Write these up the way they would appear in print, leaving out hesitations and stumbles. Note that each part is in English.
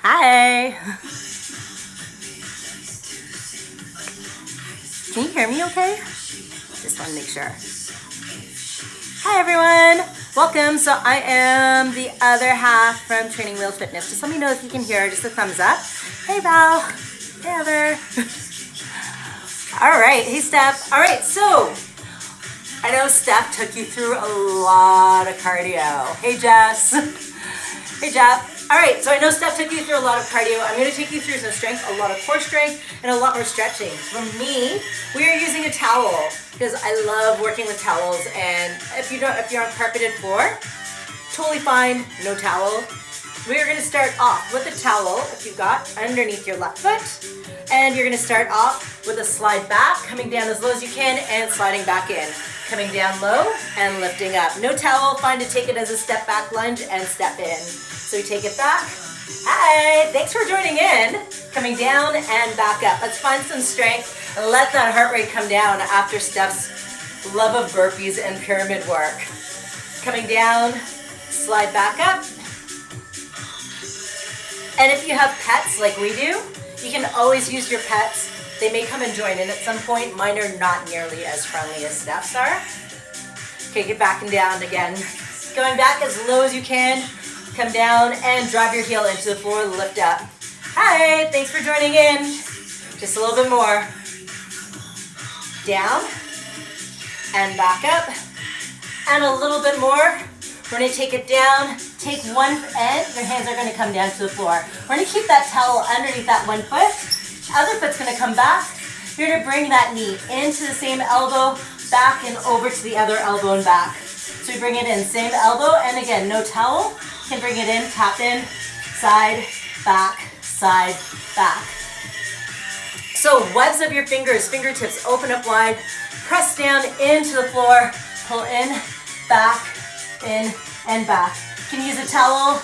Hi. Can you hear me okay? Just want to make sure. Hi everyone. Welcome. So I am the other half from Training Wheels Fitness. Just let me know if you can hear. Just a thumbs up. Hey Val. Hey Heather. All right. Hey Steph. All right. So I know Steph took you through a lot of cardio. Hey Jess. Hey Jeff. All right, so I know Steph took you through a lot of cardio. I'm going to take you through some strength, a lot of core strength, and a lot more stretching. For me, we are using a towel because I love working with towels. And if you're on carpeted floor, totally fine, no towel. We are going to start off with a towel, if you've got, underneath your left foot. And you're going to start off with a slide back, coming down as low as you can, and sliding back in. Coming down low and lifting up. No towel, fine to take it as a step back lunge and step in. So you take it back. Hi, thanks for joining in. Coming down and back up. Let's find some strength and let that heart rate come down after Steph's love of burpees and pyramid work. Coming down, slide back up. And if you have pets like we do, you can always use your pets. They may come and join in at some point. Mine are not nearly as friendly as Steph's are. Okay, get back and down again. Going back as low as you can. Come down and drive your heel into the floor, lift up. Hi, thanks for joining in. Just a little bit more. Down and back up. And a little bit more. We're gonna take it down. Take one end, your hands are gonna come down to the floor. We're gonna keep that towel underneath that one foot. Other foot's gonna come back. You're gonna bring that knee into the same elbow, back and over to the other elbow and back. So we bring it in, same elbow, and again, no towel. Can bring it in, tap in, side, back, So webs of your fingers, fingertips open up wide, press down into the floor, pull in, and back. You can use a towel,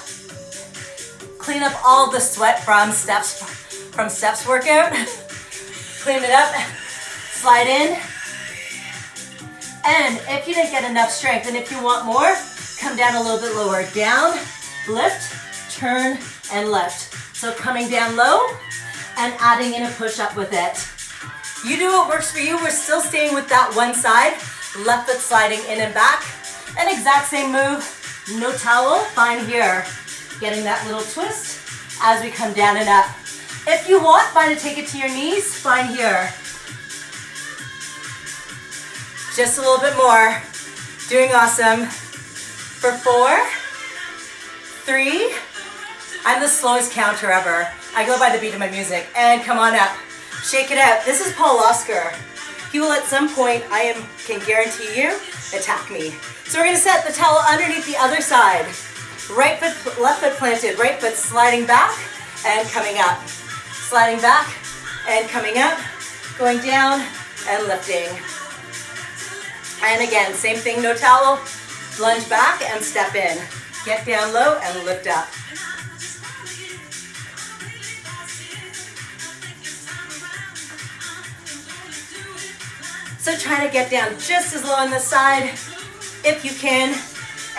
clean up all the sweat from Steph's workout. Clean it up, slide in. And if you didn't get enough strength, and if you want more, come down a little bit lower. Down, lift, turn, and lift. So coming down low and adding in a push-up with it. You do what works for you. We're still staying with that one side. Left foot sliding in and back. An exact same move. No towel, fine here. Getting that little twist as we come down and up. If you want, fine to take it to your knees, fine here. Just a little bit more. Doing awesome. For 4, 3, I'm the slowest counter ever. I go by the beat of my music. And come on up. Shake it out. This is Paul Oscar. He will at some point, can guarantee you, attack me. So we're gonna set the towel underneath the other side. Right foot, left foot planted, right foot sliding back and coming up. Sliding back and coming up, going down and lifting. And again, same thing, no towel. Lunge back and step in. Get down low and lift up. So try to get down just as low on this side if you can.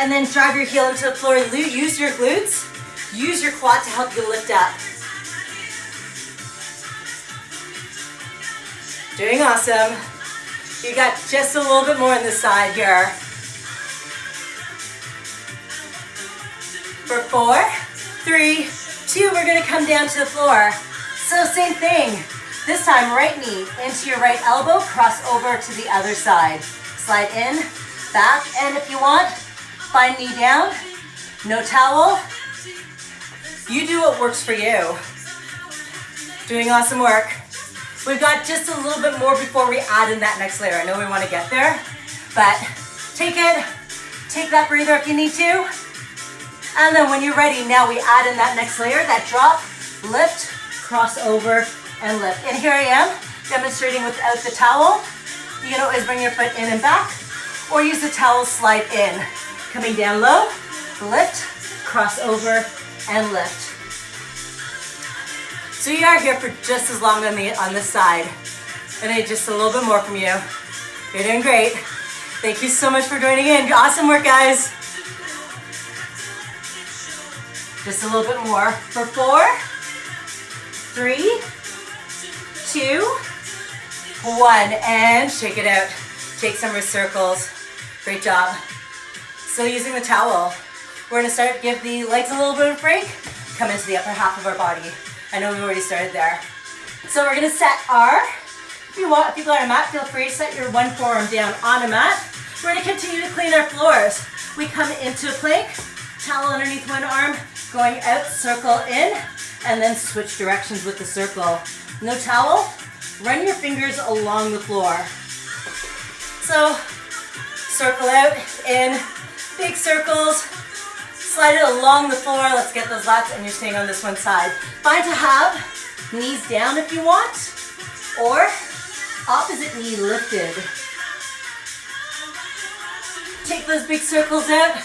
And then drive your heel into the floor. Use your glutes. Use your quad to help you lift up. Doing awesome. You got just a little bit more on this side here. For 4, 3, 2, we're gonna come down to the floor. So same thing. This time, right knee into your right elbow, cross over to the other side. Slide in, back, and if you want, find knee down, no towel. You do what works for you. Doing awesome work. We've got just a little bit more before we add in that next layer. I know we want to get there, but take that breather if you need to. And then when you're ready, now we add in that next layer, that drop, lift, cross over, and lift. And here I am, demonstrating without the towel. You can always bring your foot in and back, or use the towel, slide in. Coming down low, lift, cross over, and lift. So you are here for just as long on this side. I need just a little bit more from you. You're doing great. Thank you so much for joining in. Awesome work, guys. Just a little bit more. For 4, 3, 2, 1, and shake it out. Take some wrist circles. Great job. Still using the towel. We're gonna start, give the legs a little bit of a break, come into the upper half of our body. I know we've already started there. So we're gonna set our, if you've got a mat, feel free to set your one forearm down on a mat. We're gonna continue to clean our floors. We come into a plank, towel underneath one arm, going out, circle in, and then switch directions with the circle. No towel, run your fingers along the floor. So, circle out in big circles, slide it along the floor. Let's get those lats, and you're staying on this one side. Fine to have knees down if you want, or opposite knee lifted. Take those big circles out,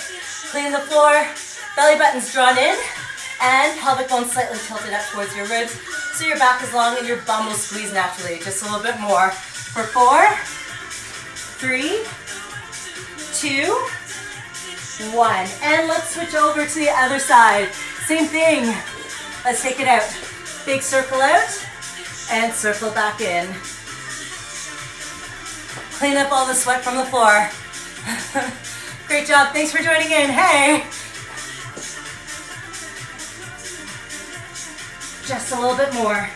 clean the floor, belly button's drawn in, and pelvic bone slightly tilted up towards your ribs, so your back is long and your bum will squeeze naturally. Just a little bit more. For 4, 3, 2, 1. And let's switch over to the other side. Same thing. Let's take it out. Big circle out, and circle back in. Clean up all the sweat from the floor. Great job. Thanks for joining in. Hey. Just a little bit more.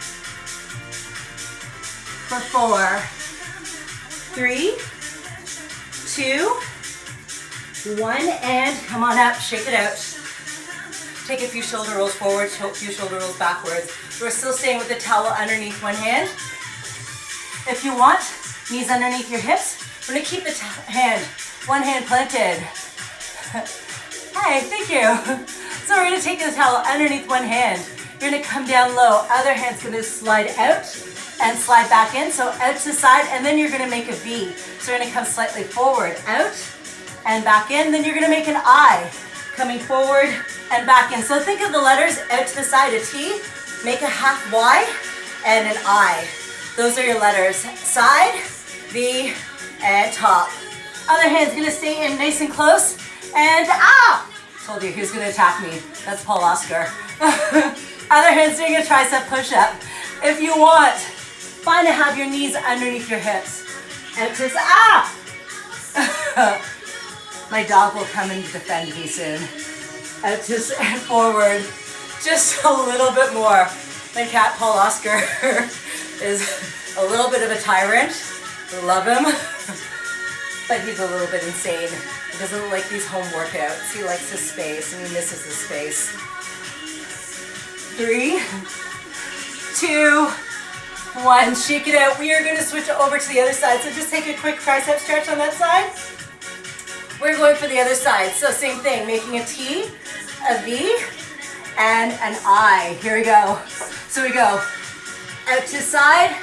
For 4, 3, 2, 1, and come on up. Shake it out. Take a few shoulder rolls forward, a few shoulder rolls backwards. We're still staying with the towel underneath one hand. If you want, knees underneath your hips. We're gonna keep the hand, one hand planted. Hi, thank you. So we're gonna take the towel underneath one hand. You're gonna come down low. Other hand's gonna slide out and slide back in. So out to side, and then you're gonna make a V. So you're gonna come slightly forward, out and back in. Then you're gonna make an I, coming forward and back in. So think of the letters out to the side, a T, make a half Y and an I. Those are your letters. Side, V, and top. Other hand's gonna stay in nice and close. And told you he was gonna attack me. That's Paul Oscar. Other hand's doing a tricep push-up. If you want, find to have your knees underneath your hips. And just my dog will come and defend me soon. Out to and forward. Just a little bit more. My cat, Paul Oscar, is a little bit of a tyrant. We love him, but he's a little bit insane. He doesn't like these home workouts. He likes his space, and he misses his space. 3, 2, 1. Shake it out. We are going to switch over to the other side. So just take a quick tricep stretch on that side. We're going for the other side. So same thing, making a T, a V, and an I. Here we go. So we go out to side,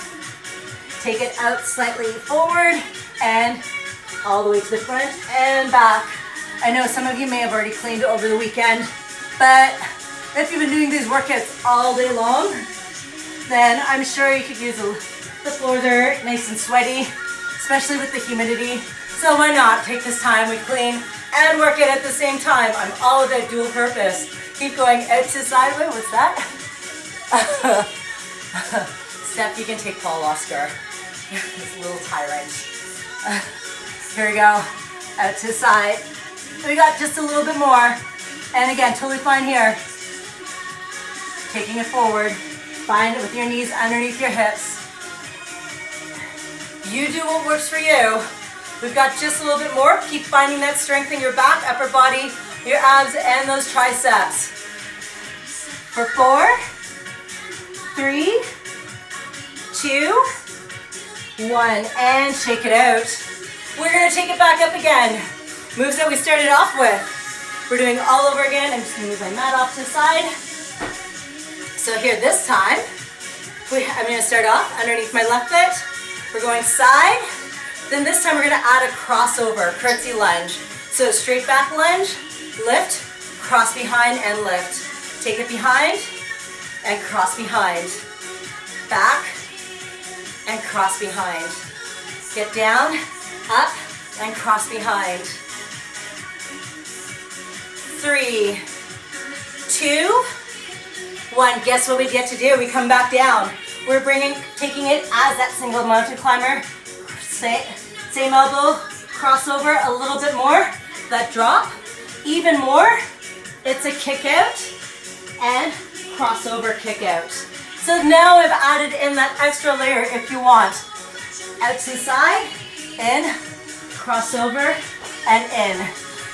take it out slightly forward, and all the way to the front and back. I know some of you may have already cleaned over the weekend, but if you've been doing these workouts all day long, then I'm sure you could use the floors are nice and sweaty, especially with the humidity. So why not take this time, we clean and work it at the same time. I'm all about dual purpose. Keep going out to side. Wait, what's that? Steph, you can take Paul Oscar. This little tyrant. Here we go. Out to side. We got just a little bit more. And again, totally fine here. Taking it forward. Find it with your knees underneath your hips. You do what works for you. We've got just a little bit more. Keep finding that strength in your back, upper body, your abs, and those triceps. For 4, 3, 2, 1, and shake it out. We're gonna take it back up again. Moves that we started off with. We're doing all over again. I'm just gonna move my mat off to the side. So here this time, I'm gonna start off underneath my left foot. We're going side. Then this time we're gonna add a crossover, curtsy lunge. So straight back lunge, lift, cross behind and lift. Take it behind and cross behind. Back and cross behind. Get down, up, and cross behind. 3, 2, 1. Guess what we get to do? We come back down. We're taking it as that single mountain climber. Same elbow, crossover a little bit more. That drop, even more. It's a kick out and crossover kick out. So now I've added in that extra layer if you want. Out to the side, in, crossover, and in.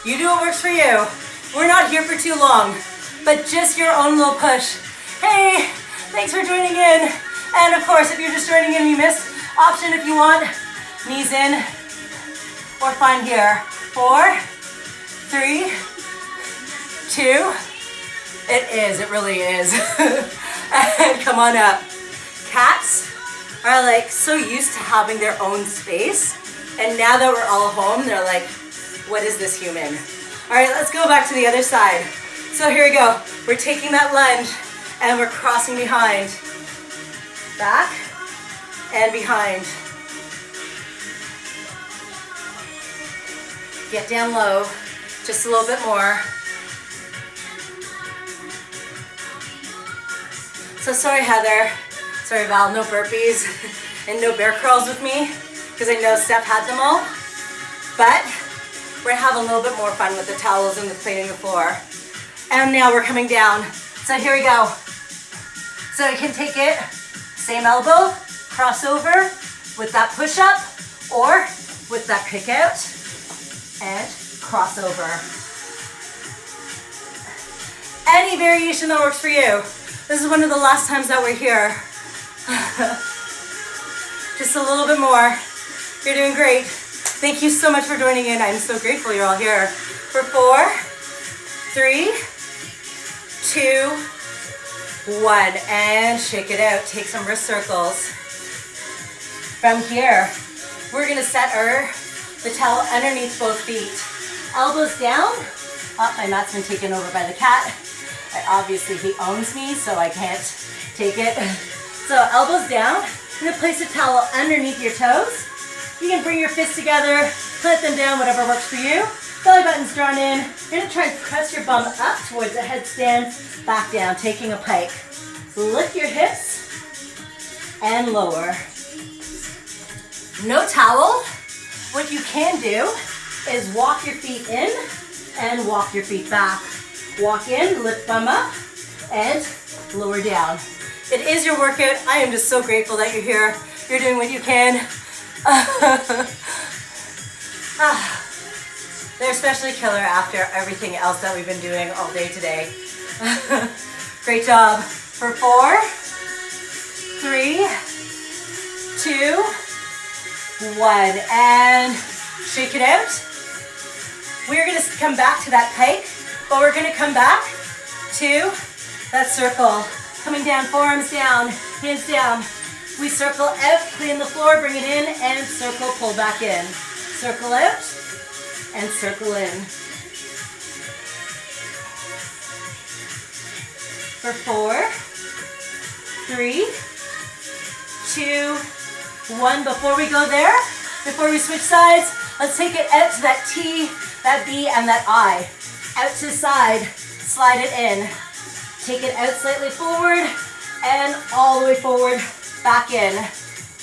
You do what works for you. We're not here for too long, but just your own little push. Hey, thanks for joining in. And of course, if you're just joining in, you missed, option if you want, knees in, or find here. 4, 3, 2, it really is. And come on up. Cats are like so used to having their own space, and now that we're all home, they're like, what is this human? All right, let's go back to the other side. So here we go. We're taking that lunge and we're crossing behind. Back and behind. Get down low, just a little bit more. So sorry, Heather. Sorry, Val, no burpees and no bear crawls with me because I know Steph had them all. But we're gonna have a little bit more fun with the towels and the cleaning the floor. And now we're coming down. So here we go. So you can take it, same elbow, crossover with that push up or with that kick out and crossover. Any variation that works for you. This is one of the last times that we're here. Just a little bit more. You're doing great. Thank you so much for joining in. I'm so grateful you're all here. For 4, 3, 2, 1. And shake it out. Take some wrist circles. From here, we're gonna set the towel underneath both feet. Elbows down. Oh, my mat's been taken over by the cat. Obviously he owns me, so I can't take it. So elbows down. You're gonna place a towel underneath your toes. You can bring your fists together, put them down, whatever works for you. Belly button's drawn in. You're gonna try and press your bum up towards the headstand, back down, taking a pike. Lift your hips and lower. No towel. What you can do is walk your feet in and walk your feet back. Walk in, lift bum up, and lower down. It is your workout. I am just so grateful that you're here. You're doing what you can. They're especially killer after everything else that we've been doing all day today. Great job. For 4, 3, 2, 1. And shake it out. We're going to come back to that pike. But we're gonna come back to that circle. Coming down, forearms down, hands down. We circle out, clean the floor, bring it in, and circle, pull back in. Circle out, and circle in. For 4, 3, 2, 1. Before we go there, before we switch sides, let's take it out to that T, that B, and that I. Out to the side, slide it in. Take it out slightly forward and all the way forward, back in.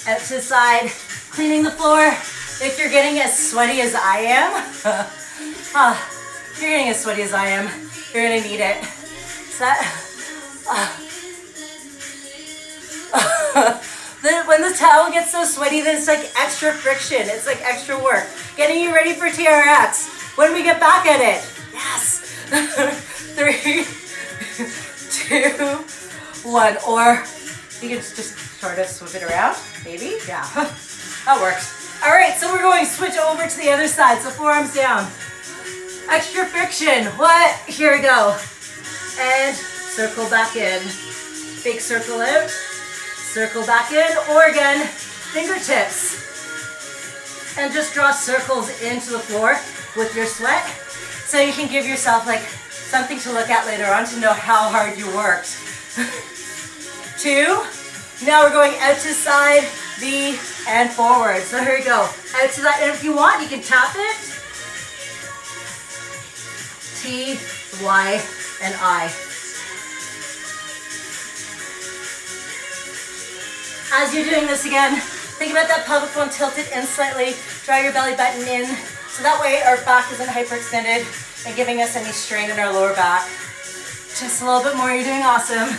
Out to the side, cleaning the floor. If you're getting as sweaty as I am, if you're getting as sweaty as I am, you're gonna need it. When the towel gets so sweaty, then it's like extra friction. It's like extra work. Getting you ready for TRX. When we get back at it. Yes. 3, 2, 1. Or you can just sort of swip it around. Maybe. Yeah. That works. All right. So we're going to switch over to the other side. So forearms down. Extra friction. What? Here we go. And circle back in. Big circle out. Circle back in. Or again, fingertips. And just draw circles into the floor with your sweat. So you can give yourself like something to look at later on to know how hard you worked. 2. Now we're going out to side, V, and forward. So here we go. Out to that, and if you want, you can tap it. T, Y, and I. As you're doing this again, think about that pelvic bone tilted in slightly. Draw your belly button in, so that way our back isn't hyperextended and giving us any strain in our lower back. Just a little bit more, you're doing awesome.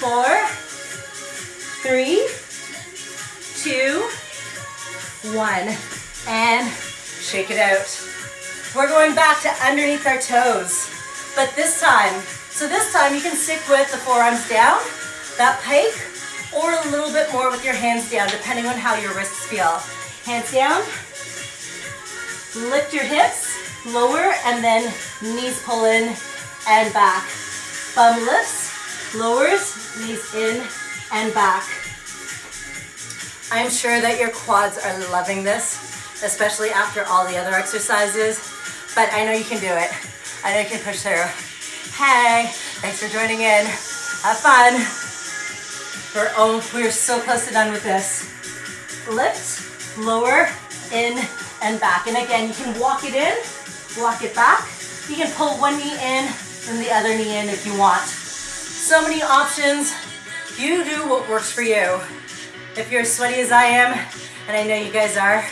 4, 3, 2, 1, and shake it out. We're going back to underneath our toes, but this time you can stick with the forearms down, that pike, or a little bit more with your hands down, depending on how your wrists feel. Hands down, lift your hips, lower, and then knees pull in and back. Bum lifts, lowers, knees in and back. I'm sure that your quads are loving this, especially after all the other exercises, but I know you can do it. I know you can push through. Hey, thanks for joining in. Have fun. We're so close to done with this. Lift, lower, in, and back. And again, you can walk it in, walk it back. You can pull one knee in and the other knee in if you want. So many options. You do what works for you. If you're as sweaty as I am, and I know you guys are,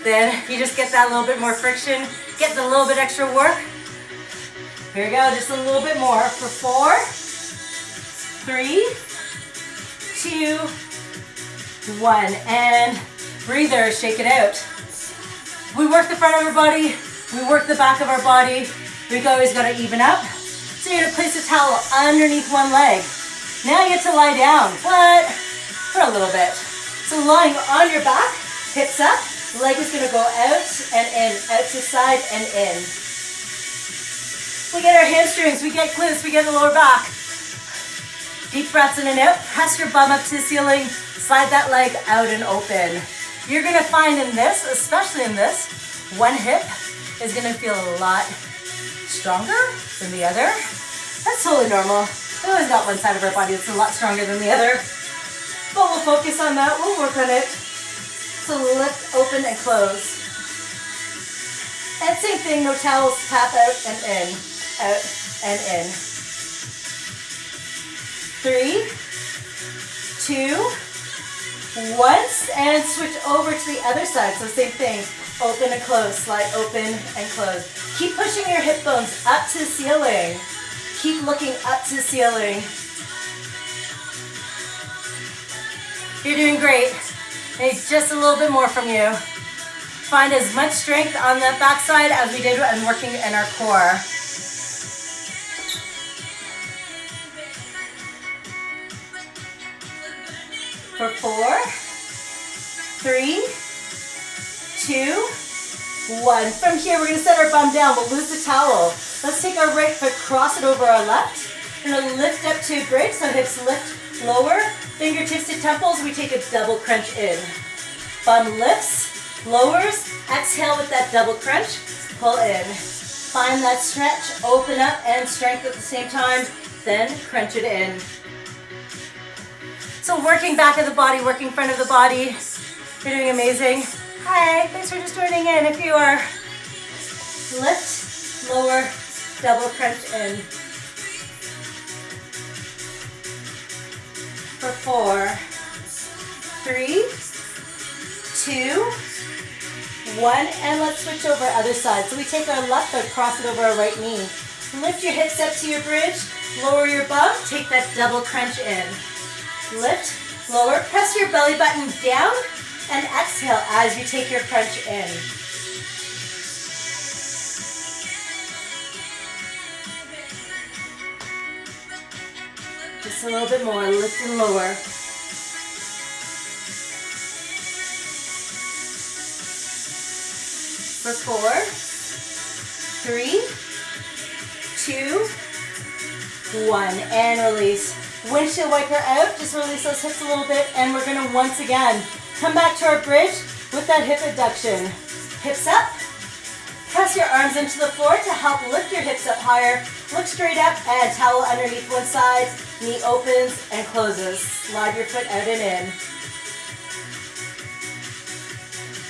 then you just get that little bit more friction, get the little bit extra work. Here we go, just a little bit more for 4, 3, 2, 1, and breather, shake it out. We work the front of our body, we work the back of our body. We've always got to even up. So you're gonna place a towel underneath one leg. Now you get to lie down, but for a little bit. So lying on your back, hips up, leg is gonna go out and in, out to side and in. We get our hamstrings, we get glutes, we get the lower back. Deep breaths in and out, press your bum up to the ceiling, slide that leg out and open. You're gonna find in this, especially in this, one hip is gonna feel a lot stronger than the other. That's totally normal. We always got one side of our body that's a lot stronger than the other. But we'll focus on that, we'll work on it. So lift, open, and close. And same thing, no towels, tap out and in, out and in. 3, 2, 1, and switch over to the other side. So same thing, open and close, slide open and close. Keep pushing your hip bones up to the ceiling. Keep looking up to the ceiling. You're doing great. I need just a little bit more from you. Find as much strength on that backside as we did and working in our core. For 4, 3, 2, 1. From here, we're gonna set our bum down. We'll lose the towel. Let's take our right foot, cross it over our left. We're gonna lift up to bridge, so hips lift, lower. Fingertips to temples, we take a double crunch in. Bum lifts, lowers, exhale with that double crunch, pull in. Find that stretch, open up and strength at the same time, then crunch it in. So working back of the body, working front of the body, you're doing amazing. Hi, thanks for just joining in. If you are, lift, lower, double crunch in. For 4, 3, 2, 1, and let's switch over other side. So we take our left foot, cross it over our right knee. Lift your hips up to your bridge, lower your bum, take that double crunch in. Lift, lower, press your belly button down, and exhale as you take your crunch in. Just a little bit more, lift and lower. For 4, 3, 2, 1, and release. Windshield wiper out, just release those hips a little bit, and we're gonna once again come back to our bridge with that hip abduction. Hips up, press your arms into the floor to help lift your hips up higher. Look straight up and towel underneath one side, knee opens and closes. Slide your foot out and in.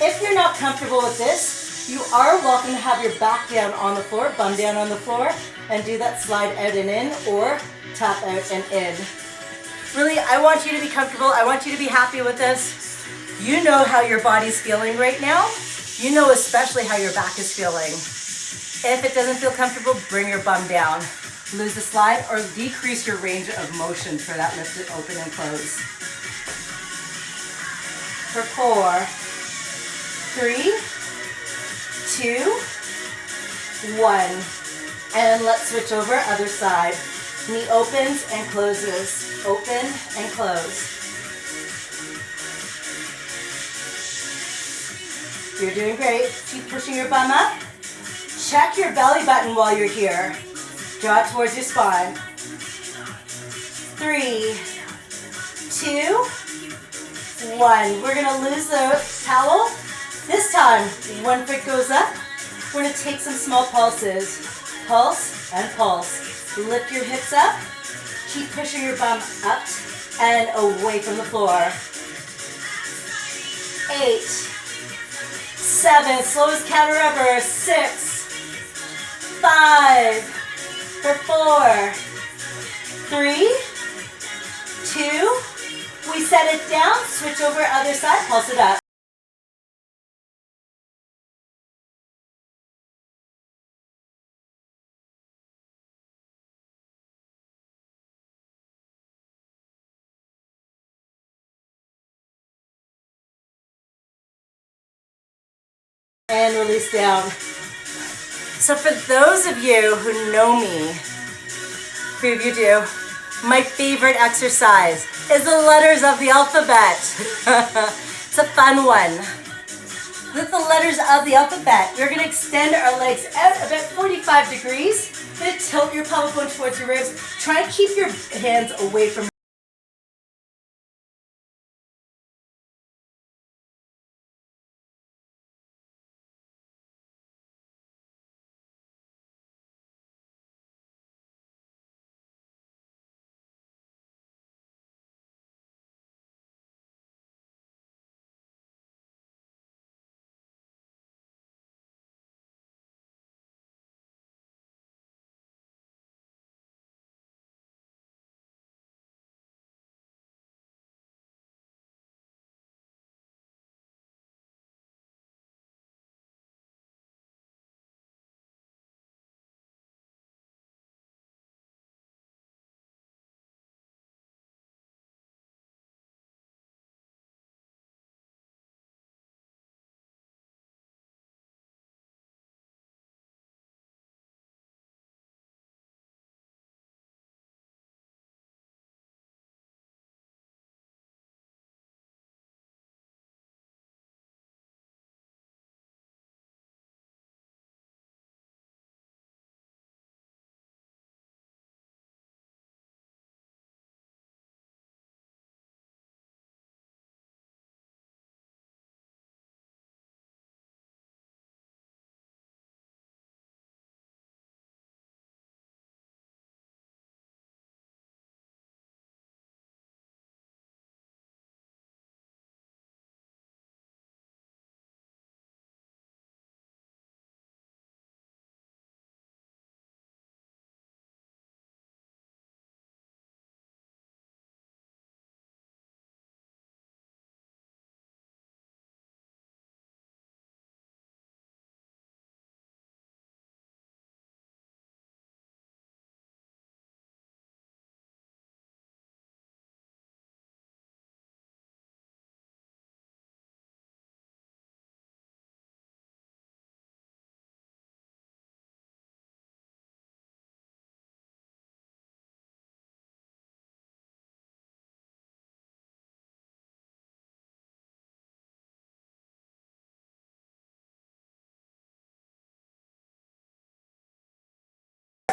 If you're not comfortable with this, you are welcome to have your back down on the floor, bum down on the floor, and do that slide out and in, or tap out and in. Really, I want you to be comfortable. I want you to be happy with this. You know how your body's feeling right now. You know especially how your back is feeling. If it doesn't feel comfortable, bring your bum down. Lose the slide or decrease your range of motion for that lifted open and close. For 4, 3, 2, 1. And let's switch over, other side. Knee opens and closes. Open and close. You're doing great. Keep pushing your bum up. Check your belly button while you're here. Draw it towards your spine. 3, 2, 1. We're gonna lose the towel. This time, one foot goes up. We're gonna take some small pulses. Pulse and pulse. Lift your hips up. Keep pushing your bum up and away from the floor. 8, 7, slowest counter ever. 6, 5, for 4, 3, 2, we set it down, switch over other side, pulse it up. And release down. So for those of you who know me, few of you do, my favorite exercise is the letters of the alphabet. It's a fun one. With the letters of the alphabet, we're gonna extend our legs out about 45 degrees. You're gonna tilt your pelvic bone towards your ribs. Try and keep your hands away from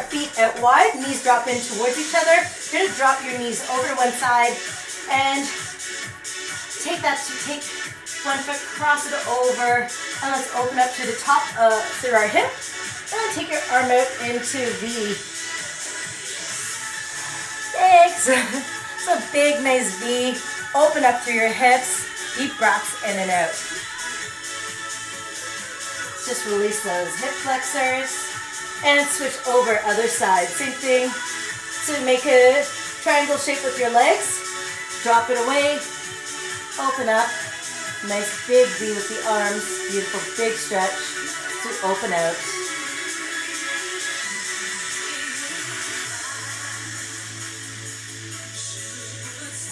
feet out wide, knees drop in towards each other. You're gonna drop your knees over to one side and take one foot, cross it over, and let's open up to the top through our hip. And then take your arm out into V. Thanks. So big, nice V. Open up through your hips. Deep breaths in and out. Just release those hip flexors. And switch over other side. Same thing. So make a triangle shape with your legs. Drop it away. Open up. Nice big V with the arms. Beautiful big stretch. So open out.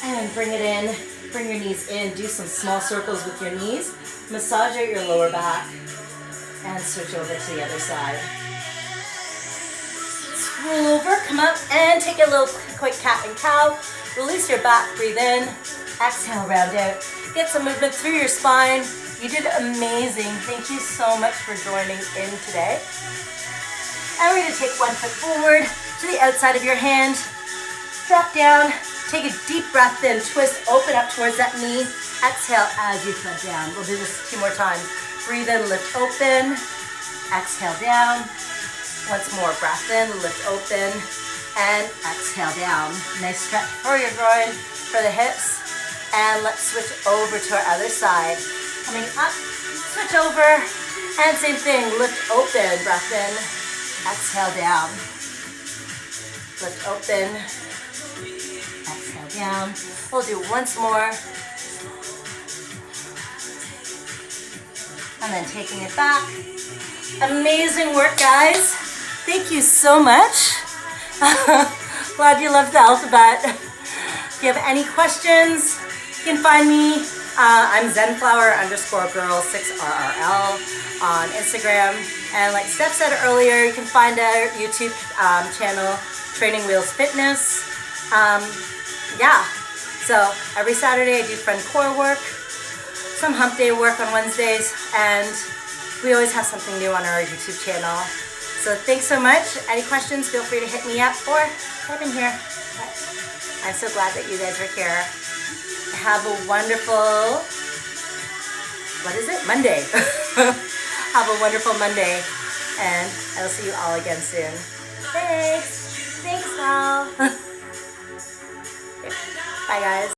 And bring it in. Bring your knees in. Do some small circles with your knees. Massage out your lower back. And switch over to the other side. Roll over, come up, and take a little quick cat and cow. Release your back, breathe in. Exhale, round out. Get some movement through your spine. You did amazing. Thank you so much for joining in today. And we're going to take one foot forward to the outside of your hand. Drop down. Take a deep breath in. Twist, open up towards that knee. Exhale as you float down. We'll do this 2 more times. Breathe in, lift open. Exhale down. Once more, breath in, lift open, and exhale down. Nice stretch for your groin, for the hips. And let's switch over to our other side. Coming up, switch over, and same thing, lift open, breath in, exhale down. Lift open, exhale down. We'll do once more. And then taking it back. Amazing work, guys. Thank you so much. Glad you loved the alphabet. If you have any questions, you can find me. I'm zenflower_girl6RRL on Instagram. And like Steph said earlier, you can find our YouTube channel, Training Wheels Fitness. Yeah, so every Saturday I do friend core work, some hump day work on Wednesdays, and we always have something new on our YouTube channel. So thanks so much. Any questions, feel free to hit me up or type in here. I'm so glad that you guys are here. Have a wonderful, Monday. Have a wonderful Monday, and I'll see you all again soon. Thanks. Thanks, Val. Bye, guys.